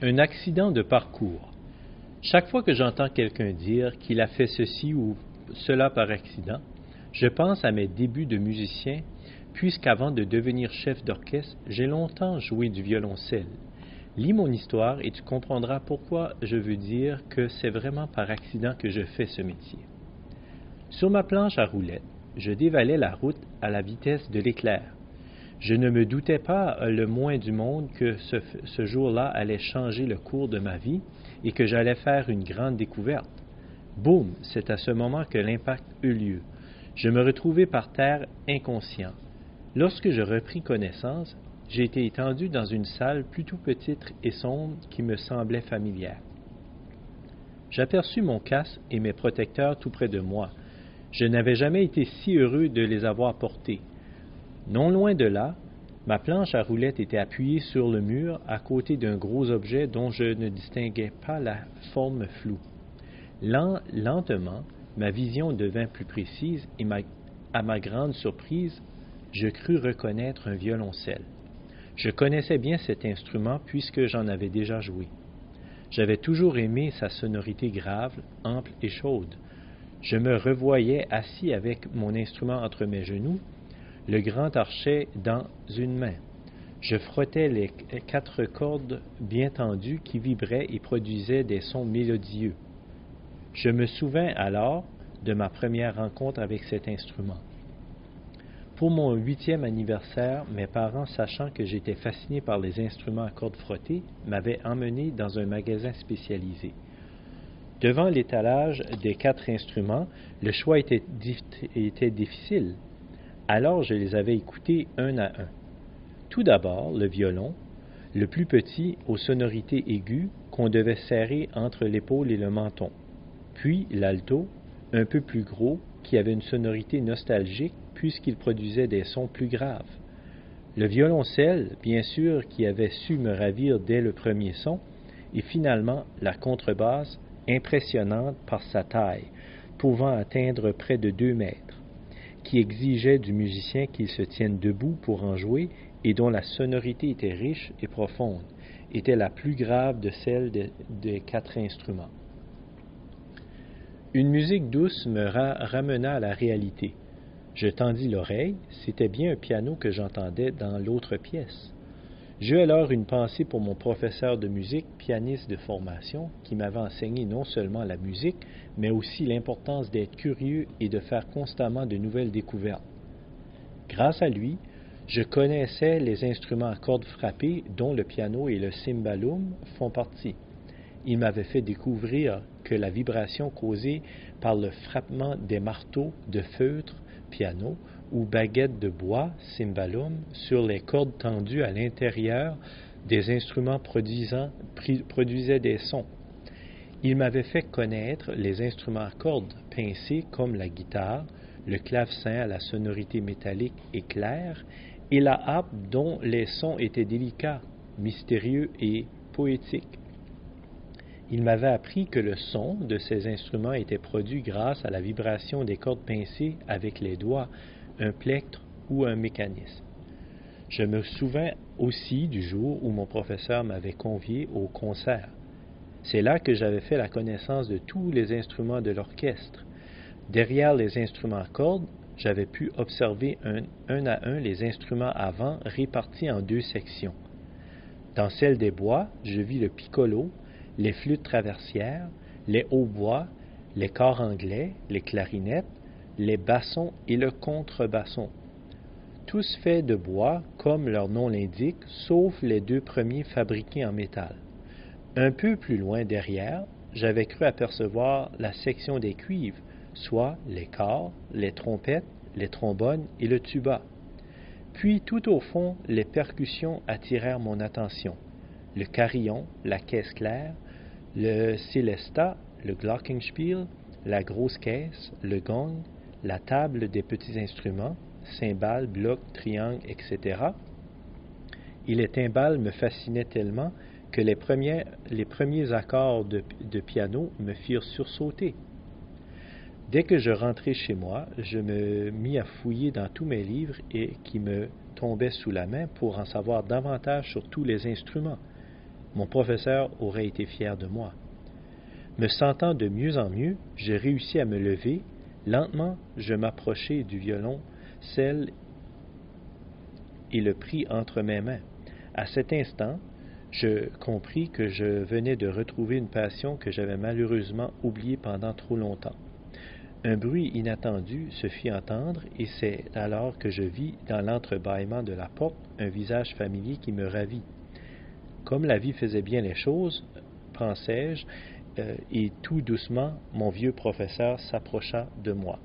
Un accident de parcours. Chaque fois que j'entends quelqu'un dire qu'il a fait ceci ou cela par accident, je pense à mes débuts de musicien, puisqu'avant de devenir chef d'orchestre, j'ai longtemps joué du violoncelle. Lis mon histoire et tu comprendras pourquoi je veux dire que c'est vraiment par accident que je fais ce métier. Sur ma planche à roulettes, je dévalais la route à la vitesse de l'éclair. Je ne me doutais pas le moins du monde que ce jour-là allait changer le cours de ma vie et que j'allais faire une grande découverte. Boum! C'est à ce moment que l'impact eut lieu. Je me retrouvai par terre inconscient. Lorsque je repris connaissance, j'ai été étendu dans une salle plutôt petite et sombre qui me semblait familière. J'aperçus mon casque et mes protecteurs tout près de moi. Je n'avais jamais été si heureux de les avoir portés. Non loin de là, ma planche à roulettes était appuyée sur le mur à côté d'un gros objet dont je ne distinguais pas la forme floue. Lentement, ma vision devint plus précise et à ma grande surprise, je crus reconnaître un violoncelle. Je connaissais bien cet instrument puisque j'en avais déjà joué. J'avais toujours aimé sa sonorité grave, ample et chaude. Je me revoyais assis avec mon instrument entre mes genoux, le grand archet dans une main. Je frottais les 4 cordes bien tendues qui vibraient et produisaient des sons mélodieux. Je me souvins alors de ma première rencontre avec cet instrument. Pour mon 8e anniversaire, mes parents, sachant que j'étais fasciné par les instruments à cordes frottées, m'avaient emmené dans un magasin spécialisé. Devant l'étalage des 4 instruments, le choix était difficile. Alors je les avais écoutés un à un. Tout d'abord, le violon, le plus petit aux sonorités aiguës qu'on devait serrer entre l'épaule et le menton. Puis l'alto, un peu plus gros, qui avait une sonorité nostalgique puisqu'il produisait des sons plus graves. Le violoncelle, bien sûr, qui avait su me ravir dès le premier son, et finalement la contrebasse, impressionnante par sa taille, pouvant atteindre près de 2 mètres, qui exigeait du musicien qu'il se tienne debout pour en jouer et dont la sonorité était riche et profonde, était la plus grave de celles des 4 instruments. Une musique douce me ramena à la réalité. Je tendis l'oreille, c'était bien un piano que j'entendais dans l'autre pièce. J'eus alors une pensée pour mon professeur de musique, pianiste de formation, qui m'avait enseigné non seulement la musique, mais aussi l'importance d'être curieux et de faire constamment de nouvelles découvertes. Grâce à lui, je connaissais les instruments à cordes frappées dont le piano et le cymbalum font partie. Il m'avait fait découvrir que la vibration causée par le frappement des marteaux de feutre, piano, ou baguettes de bois, cymbalum, sur les cordes tendues à l'intérieur des instruments produisait des sons. Il m'avait fait connaître les instruments à cordes pincées comme la guitare, le clavecin à la sonorité métallique et claire, et la harpe dont les sons étaient délicats, mystérieux et poétiques. Il m'avait appris que le son de ces instruments était produit grâce à la vibration des cordes pincées avec les doigts, un plectre ou un mécanisme. Je me souviens aussi du jour où mon professeur m'avait convié au concert. C'est là que j'avais fait la connaissance de tous les instruments de l'orchestre. Derrière les instruments à cordes, j'avais pu observer un à un les instruments à vent répartis en 2 sections. Dans celle des bois, je vis le piccolo, les flûtes traversières, les hautbois, les corps anglais, les clarinettes, les bassons et le contrebasson. Tous faits de bois, comme leur nom l'indique, sauf les 2 premiers fabriqués en métal. Un peu plus loin derrière, j'avais cru apercevoir la section des cuivres, soit les corps, les trompettes, les trombones et le tuba. Puis tout au fond, les percussions attirèrent mon attention. Le carillon, la caisse claire, le célesta, le glockenspiel, la grosse caisse, le gong, la table des petits instruments, cymbales, blocs, triangles, etc. Et les timbales me fascinaient tellement que les premiers accords de piano me firent sursauter. Dès que je rentrai chez moi, je me mis à fouiller dans tous mes livres qui me tombaient sous la main pour en savoir davantage sur tous les instruments. Mon professeur aurait été fier de moi. Me sentant de mieux en mieux, je réussis à me lever. Lentement, je m'approchai du violoncelle et le pris entre mes mains. À cet instant, je compris que je venais de retrouver une passion que j'avais malheureusement oubliée pendant trop longtemps. Un bruit inattendu se fit entendre, et c'est alors que je vis dans l'entrebâillement de la porte un visage familier qui me ravit. Comme la vie faisait bien les choses, pensai-je, et tout doucement mon vieux professeur s'approcha de moi.